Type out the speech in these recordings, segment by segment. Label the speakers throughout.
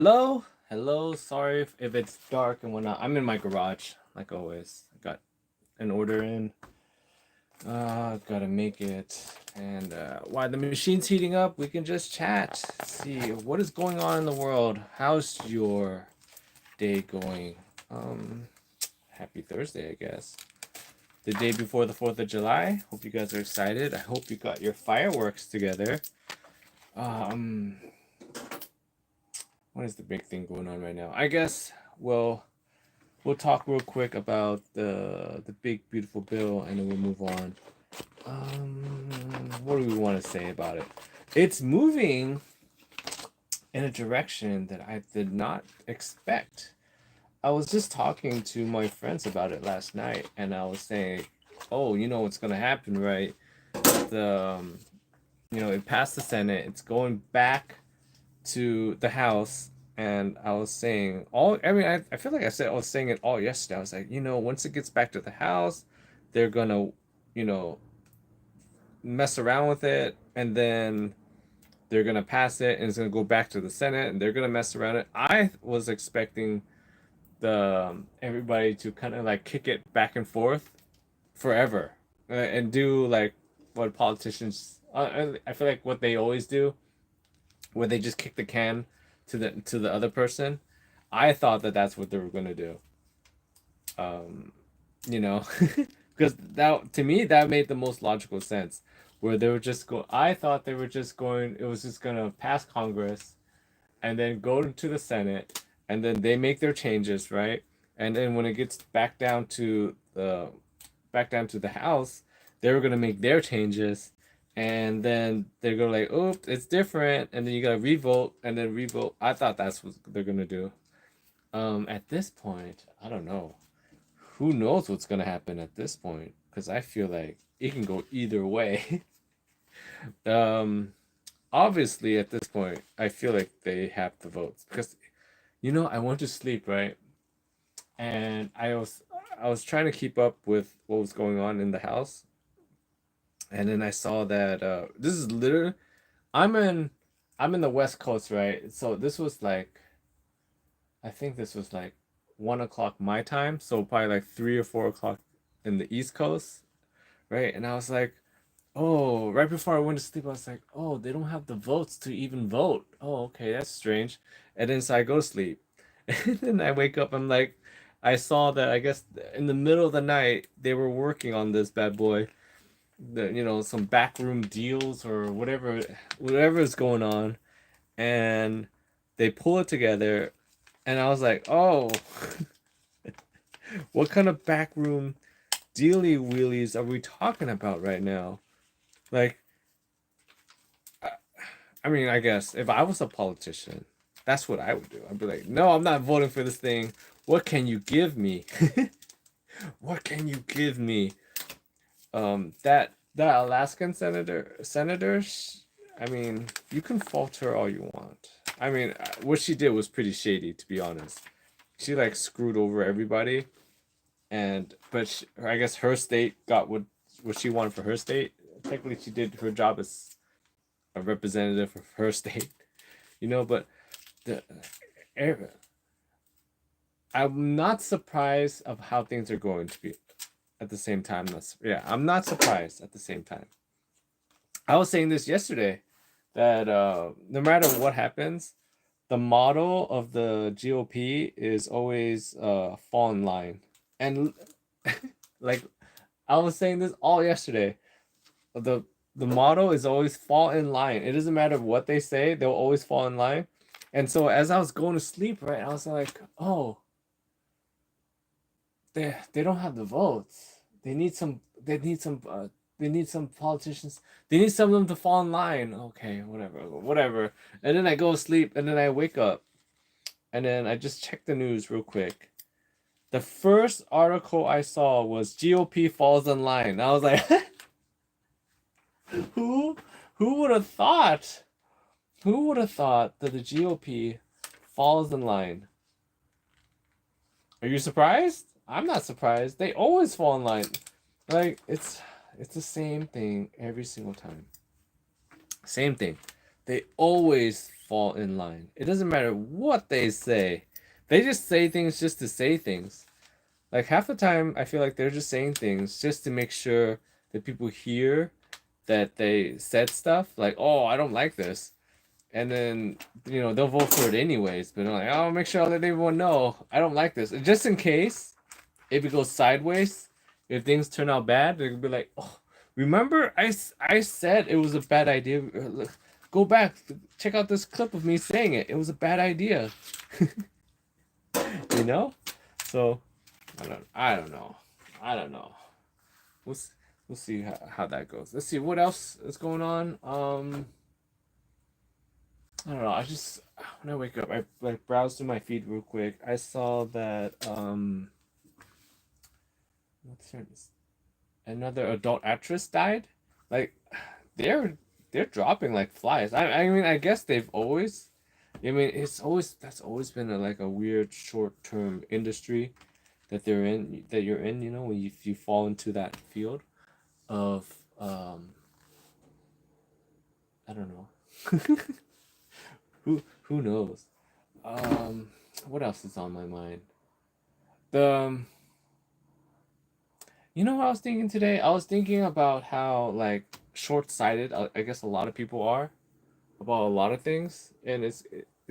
Speaker 1: Hello, hello. Sorry if it's dark and whatnot. I'm in my garage, like always. I got an order in. Gotta make it. And while the machine's heating up, we can just chat. See what is going on in the world. How's your day going? Um, Happy Thursday, I guess. The day before the 4th of July. Hope you guys are excited. I hope you got your fireworks together. Um, what is the big thing going on right now? I guess, well, we'll talk real quick about the big beautiful bill, and then we'll move on. What do we want to say about it? It's moving in a direction that I did not expect. I was just talking to my friends about it last night, and I was saying, "Oh, you know what's gonna happen, right? The it passed the Senate. It's going back to the House." And I was saying I feel like I was saying it all yesterday. I was like, once it gets back to the House, they're gonna, you know, mess around with it, and then they're gonna pass it, and it's gonna go back to the Senate, and they're gonna mess around it. I was expecting the everybody to kind of like kick it back and forth forever, and do like what politicians. I feel like what they always do, where they just kick the can to the other person. I thought that that's what they were gonna do. Um, you know, because that to me that made the most logical sense. Where they were just go. I thought they were just going. It was just gonna pass Congress, and then go to the Senate, and then they make their changes, right? And then when it gets back down to the House, they were gonna make their changes, and then they're gonna like, oh, it's different, and then you gotta revote, and then revote. I thought that's what they're gonna do. At this point, I don't know. Who knows what's gonna happen at this point? Because I feel like it can go either way. um, Obviously, at this point, I feel like they have the votes because I went to sleep, right, and I was trying to keep up with what was going on in the house, and then I saw that this is literally I'm in I'm in the West Coast, right? So this was like I think this was like 1 o'clock my time, so probably like 3 or 4 o'clock in the East Coast, right? And I was like, oh, right before I went to sleep, I was like, oh, they don't have the votes to even vote. Oh, okay, that's strange. And then so I go to sleep. And then I wake up, I'm like, I saw that I guess in the middle of the night they were working on this bad boy. Some backroom deals or whatever is going on. And they pull it together, and I was like, oh, what kind of backroom dealy wheelies are we talking about right now? Like, I mean, I guess if I was a politician, that's what I would do. I'd be like, no, I'm not voting for this thing. What can you give me? What can you give me? That Alaskan senators. I mean, you can fault her all you want. I mean, what she did was pretty shady, to be honest. She like screwed over everybody, I guess her state got what she wanted for her state. Technically, she did her job as a representative of her state, but the er, I'm not surprised of how things are going to be at the same time. Yeah, I'm not surprised at the same time. I was saying this yesterday that no matter what happens, the model of the GOP is always fall in line. And like I was saying this all yesterday, the the motto is always fall in line. It doesn't matter what they say, they'll always fall in line. And so as I was going to sleep, right, I was like, oh, they don't have the votes. They need some politicians. They need some of them to fall in line. Okay, whatever. And then I go to sleep, and then I wake up, and then I just check the news real quick. The first article I saw was GOP falls in line. I was like, who who would have thought? Who would have thought that the GOP falls in line? Are you surprised? I'm not surprised. They always fall in line. Like it's the same thing every single time. Same thing. they always fall in line. It doesn't matter what they say. They just say things just to say things. Like half the time, I feel like they're just saying things just to make sure that people hear that they said stuff. Like, oh, I don't like this, and then they'll vote for it anyways. But they're like, oh, make sure I'll let everyone know I don't like this, and just in case if it goes sideways, if things turn out bad, they'll be like, oh, remember I said it was a bad idea. Go back, check out this clip of me saying it. It was a bad idea. you know? So I don't know. I don't know. We'll we'll see how that goes. Let's see what else is going on. I don't know. I just when I wake up, I like browsed through my feed real quick. I saw that what's her name? Another adult actress died. Like they're they're dropping like flies. I mean I guess they've always. I mean that's always been like a weird short term industry that you're in. When you fall into that field of I don't know. Who knows? What else is on my mind? The what I was thinking today? I was thinking about how like short-sighted I guess a lot of people are about a lot of things, and it's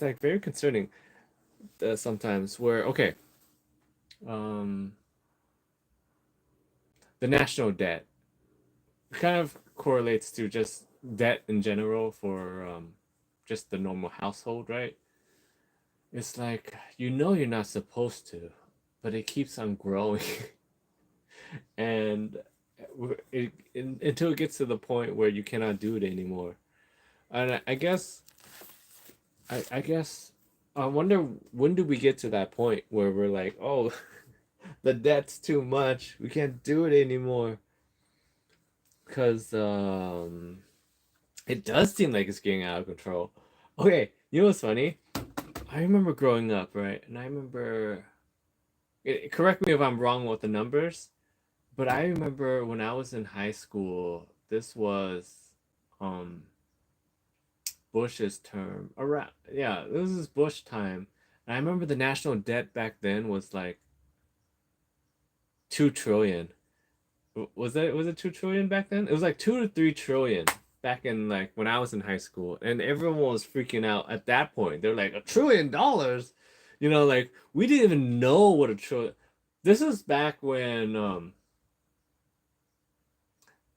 Speaker 1: like very concerning sometimes. Where okay, um, the national debt kind of correlates to just debt in general for just the normal household, right? It's like you're not supposed to, but it keeps on growing, and until it gets to the point where you cannot do it anymore. And I guess I wonder when do we get to that point where we're like, oh, the debt's too much. We can't do it anymore. Cause it does seem like it's getting out of control. Okay, you know what's funny? I remember growing up, right? And I remember correct me if I'm wrong with the numbers, but I remember when I was in high school, this was um Bush's term. Around yeah, this is Bush time. And I remember the national debt back then was like 2 trillion. Was it 2 trillion back then? It was like 2 to 3 trillion back in like when I was in high school, and everyone was freaking out at that point. They're like $1 trillion, like we didn't even know what a trillion. This was back when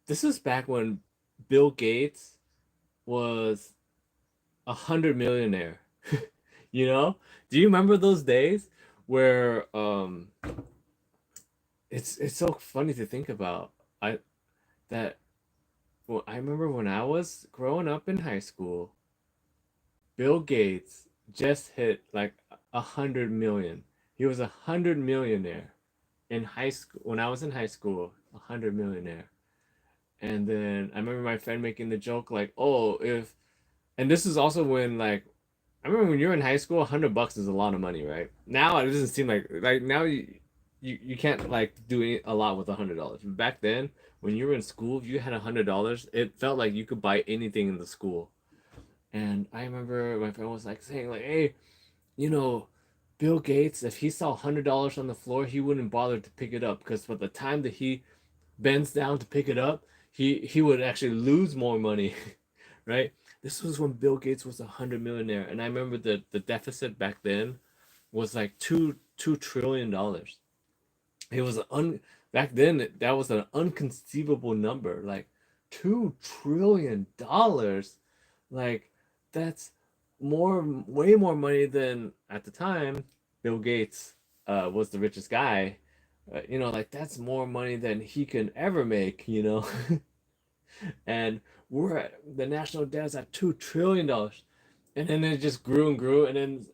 Speaker 1: this was back when Bill Gates was 100 millionaire. you know? Do you remember those days where it's so funny to think about. I that Well, I remember when I was growing up in high school, Bill Gates just hit like 100 million. He was 100 millionaire in high school when I was in high school. 100 millionaire, and then I remember my friend making the joke like, "Oh, if," and this is also when like I remember when you're in high school, $100 is a lot of money, right? Now it doesn't seem like now you can't like do a lot with $100. Back then, when you were in school, if you had $100, it felt like you could buy anything in the school. And I remember my friend was like saying like, "Hey, you know, Bill Gates, if he saw $100 on the floor, he wouldn't bother to pick it up because by the time that he bends down to pick it up, he would actually lose more money, right?" This was when Bill Gates was 100 millionaire, and I remember the deficit back then was like $2 trillion. It was back then that was an unconceivable number, like $2 trillion. Like that's way more money than at the time Bill Gates was the richest guy. Like that's more money than he can ever make. And we're at the national debt's at $2 trillion, and then it just grew and grew, and then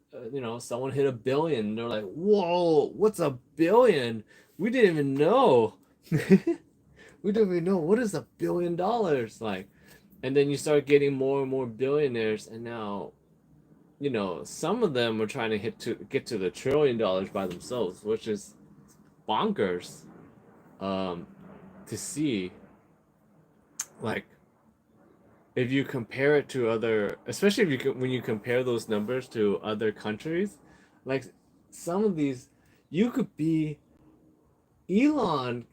Speaker 1: someone hit a billion, and they're like, "Whoa, what's a billion? We didn't even know." We didn't even know what is $1 billion like. And then you start getting more and more billionaires, and now some of them are trying to get to the $1 trillion by themselves, which is bonkers to see. Like if you compare it to other, especially if when you compare those numbers to other countries, like some of these, you could be Elon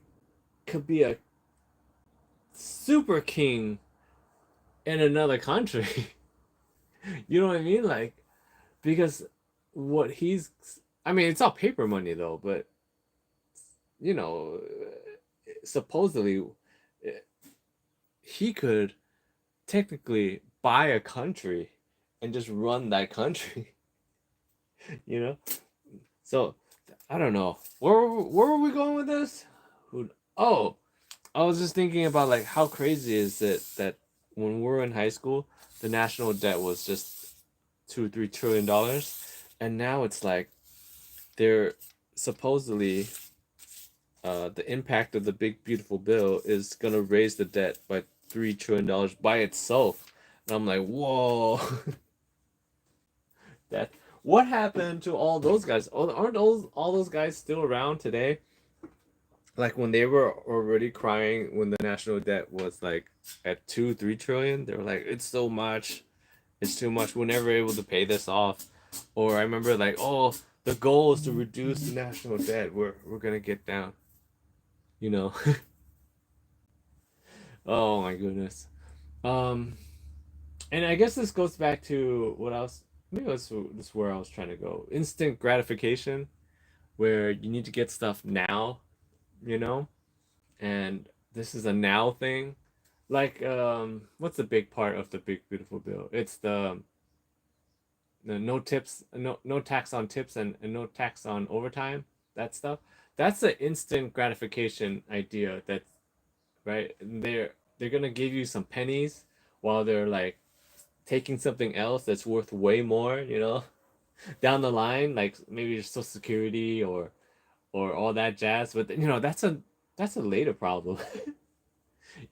Speaker 1: could be a super king in another country. You know what I mean? Like because what he's, I mean, it's all paper money though, but you know, supposedly he could technically buy a country and just run that country. You know, so I don't know where were we going with this. Oh, I was just thinking about like how crazy is it that when we were in high school the national debt was just $2-3 trillion, and now it's like they're supposedly the impact of the big beautiful bill is gonna raise the debt by $3 trillion by itself, and I'm like, whoa. That what happened to all those guys? Aren't all those guys still around today? Like when they were already crying when the national debt was like at 2-3 trillion, they were like, it's so much, it's too much. We're never able to pay this off. Or I remember like, oh, the goal is to reduce the national debt. We're gonna get down. You know. Oh my goodness. Um, and I guess this goes back to what I was. Maybe that's this is where I was trying to go. Instant gratification, where you need to get stuff now. You know, and this is a now thing. Like, what's the big part of the big beautiful bill? It's the no tips, no tax on tips, and no tax on overtime. That stuff. That's the instant gratification idea. That's right. They're gonna give you some pennies while they're like taking something else that's worth way more. You know, down the line, like maybe your social security or all that jazz. But you know, that's a later problem.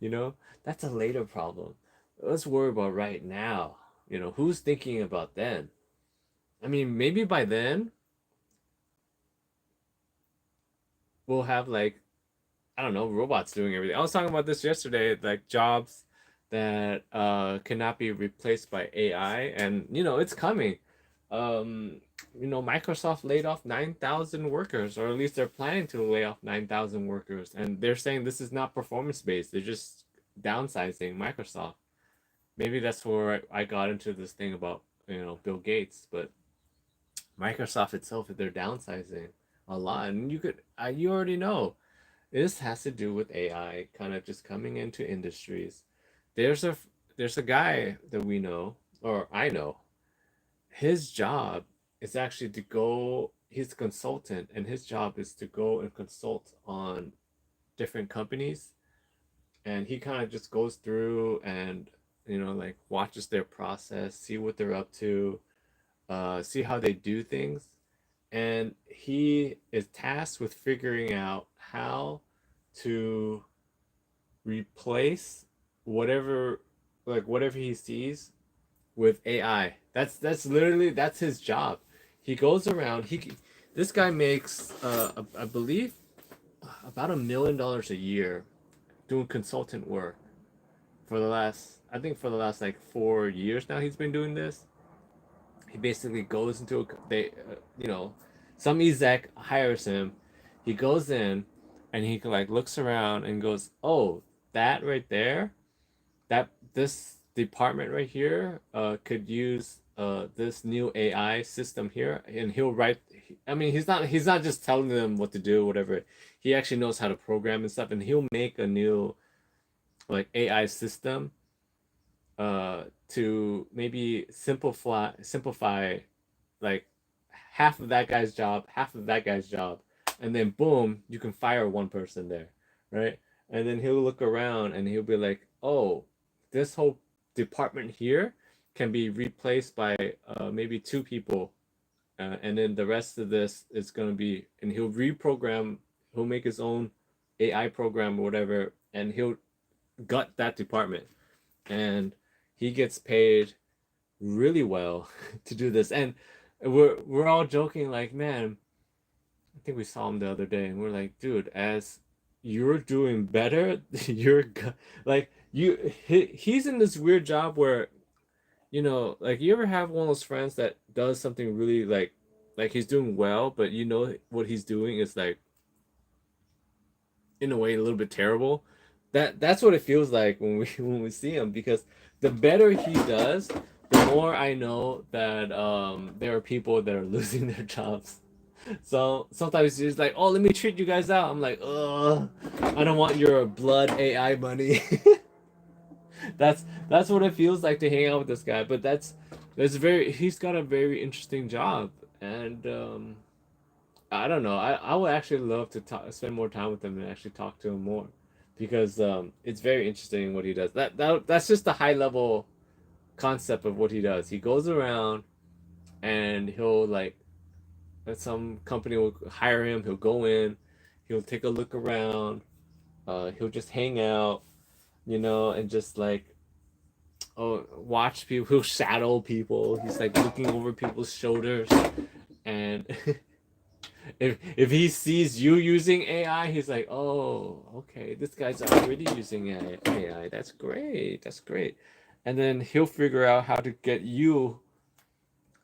Speaker 1: You know, that's a later problem. Let's worry about right now. You know, who's thinking about then? I mean, maybe by then we'll have like, I don't know, robots doing everything. I was talking about this yesterday, like jobs that cannot be replaced by AI, and you know, it's coming. Um, you know, Microsoft laid off 9,000 workers, or at least they're planning to lay off 9,000 workers, and they're saying this is not performance based. They're just downsizing Microsoft. Maybe that's where I got into this thing about, you know, Bill Gates, but Microsoft itself, they're downsizing a lot, and you already know this has to do with AI kind of just coming into industries. There's a there's a guy that we know, or I know. His job is actually to go. He's a consultant, and his job is to go and consult on different companies, and he kind of just goes through and, you know, like watches their process, see what they're up to, see how they do things, and he is tasked with figuring out how to replace whatever, like whatever he sees with AI. That's literally that's his job. He goes around. This guy makes I believe about $1 million a year doing consultant work for the last, I think for the last like 4 years now he's been doing this. He basically goes into you know, some exec hires him. He goes in and he like looks around and goes, oh, that right there, that this department right here could use this new AI system here, and he'll write. I mean, he's not just telling them what to do, whatever. He actually knows how to program and stuff, and he'll make a new like AI system to maybe simplify like half of that guy's job, half of that guy's job, and then boom, you can fire one person there, right? And then he'll look around and he'll be like, oh, this whole department here can be replaced by maybe two people, and then the rest of this is gonna be, and he'll reprogram, he'll make his own AI program or whatever, and he'll gut that department, and he gets paid really well to do this. And we're all joking like, man, I think we saw him the other day, and we're like, dude, as you're doing better, you're like he's in this weird job where, you know, like you ever have one of those friends that does something really like he's doing well, but you know what he's doing is like in a way a little bit terrible. That's what it feels like when we when we see him, because the better he does, the more I know that there are people that are losing their jobs. So sometimes he's like, "Oh, let me treat you guys out." I'm like, "Ugh, I don't want your blood AI money." That's what it feels like to hang out with this guy. But that's very he's got a very interesting job, and I don't know. I would actually love to spend more time with him and actually talk to him more, because it's very interesting what he does. That's just the high level concept of what he does. He goes around and he'll like some company will hire him. He'll go in, he'll take a look around. He'll just hang out, you know, and just like watch people. He'll shadow people. He's like looking over people's shoulders, and if he sees you using AI, he's like, "Oh, okay, this guy's already using AI. That's great. That's great." And then he'll figure out how to get you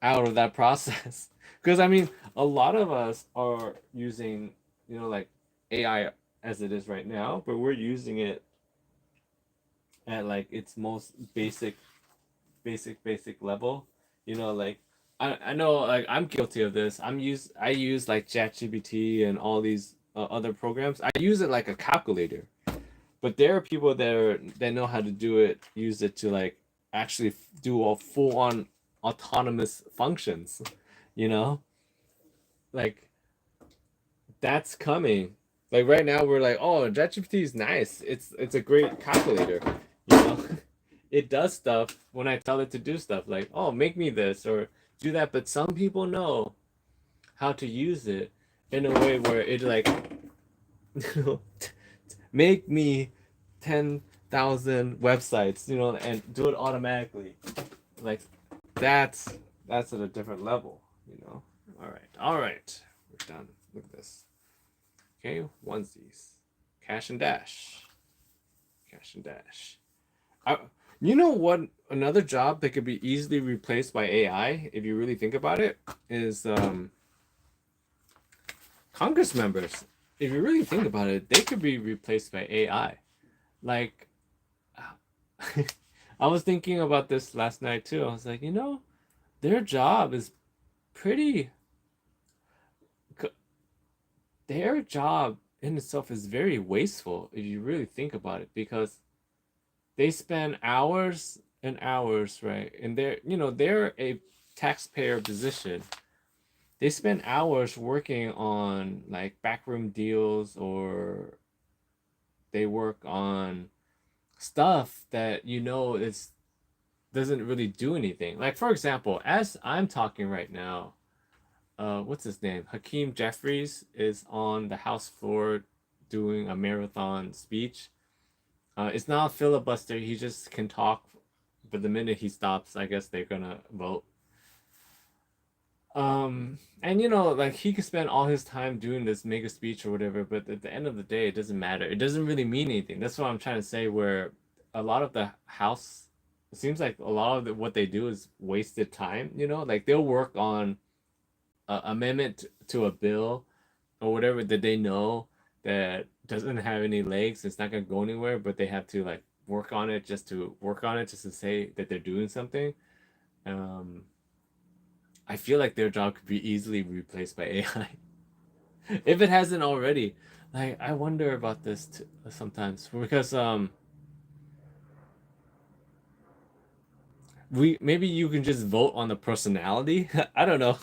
Speaker 1: out of that process. Because I mean, a lot of us are using, you know, like AI as it is right now, but we're using it at like its most basic level. You know, like I know like I'm guilty of this. I use like ChatGPT and all these other programs. I use it like a calculator. But there are people that know how to do it, use it to like actually do a full on autonomous functions. You know, like that's coming. Like right now we're like, oh, ChatGPT is nice. It's a great calculator. You know, it does stuff when I tell it to do stuff like, oh, make me this or do that. But some people know how to use it in a way where it like, you know, make me 10,000 websites, you know, and do it automatically. Like that's that's at a different level, you know. All right, we're done with this. Okay, onesies, cash and dash, cash and dash. I, you know what? Another job that could be easily replaced by AI, if you really think about it, is Congress members. If you really think about it, they could be replaced by AI. Like, I was thinking about this last night too. I was like, you know, their job is pretty. Their job in itself is very wasteful if you really think about it, because they spend hours and hours, right? And they're, you know, they're a taxpayer position. They spend hours working on like backroom deals, or they work on stuff that you know is doesn't really do anything. Like for example, as I'm talking right now, what's his name? Hakeem Jeffries is on the House floor doing a marathon speech. It's not a filibuster. He just can talk, but the minute he stops, I guess they're gonna vote. And you know, like he could spend all his time doing this mega speech or whatever, but at the end of the day, it doesn't matter. It doesn't really mean anything. That's what I'm trying to say. Where a lot of the House, it seems like a lot of what they do is wasted time. You know, like they'll work on a amendment to a bill or whatever that they know that doesn't have any legs. It's not gonna go anywhere, but they have to like work on it just to work on it, just to say that they're doing something. Um, I feel like their job could be easily replaced by AI if it hasn't already. Like I wonder about this sometimes, because we maybe you can just vote on the personality. I don't know.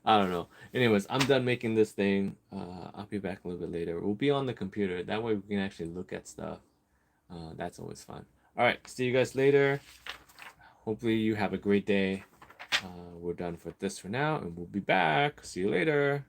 Speaker 1: I don't know. Anyways, I'm done making this thing. I'll be back a little bit later. We'll be on the computer. That way we can actually look at stuff. That's always fun. All right. See you guys later. Hopefully you have a great day. We're done for this for now, and we'll be back. See you later.